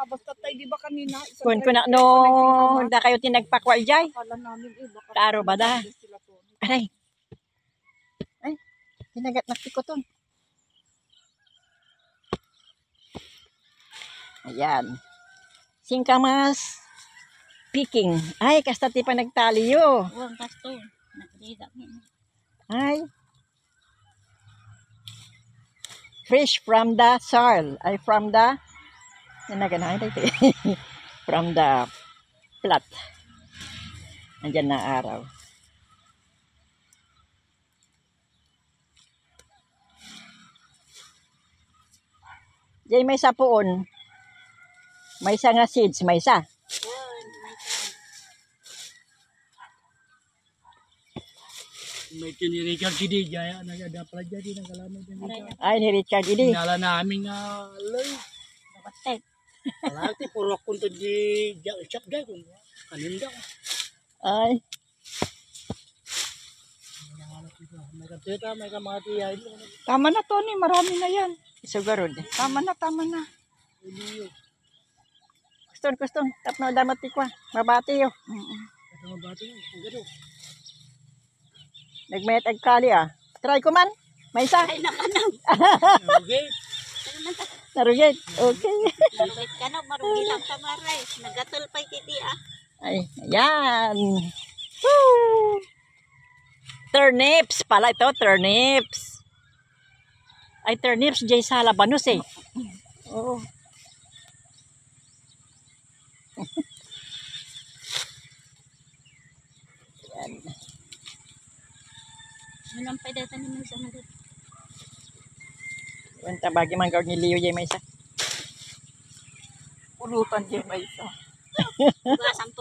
Basta tayo, di ba kanina? Kun na no, da kayo tinagpakwal jay. Akala namin baka Karo ba da? sila to. Aray. Ay, tinagat na tikoton. Ayan. Singkamas picking. Ay, kasta ti pa nagtaliyo. Uwang kasto. Nakaliga mo. Ay. Fresh from the soil. Ay, from the nanaganahay dito. From the plat. Andyan na araw. Diyan may isa poon. May isa nga seeds, may isa. May kinirikal si di jaya nagada pala jadi nang kalamay din. Ay, ni Richard ini. Nala namin nga loy. Nakatek. Alati puro kunto di shop gay kung kaninda. Ay, May kateta, may kamati ay. Tama na, Tony. Marami na yan. sugarod. Tama na, tama na. Kuston. Tap na damat tikwa. Mabati yo. Kata mabati ang gado. Nagmayat ag kali ah. Try ko man. May isa. Ay, nakanang. Okay. Narugit. Okay. Marugit ka na. Marugi lang sa maray. Nagatol pa kiti ah. Ay, ayan. Woo! Turnips pala ito, turnips. Ay, turnips, jay sa labanos eh. Oo. Ayan. Walang pwede tanin sa nagat. Yung tabagi man gawin ni Leo jay may isa. Pulutan din may isa. Basang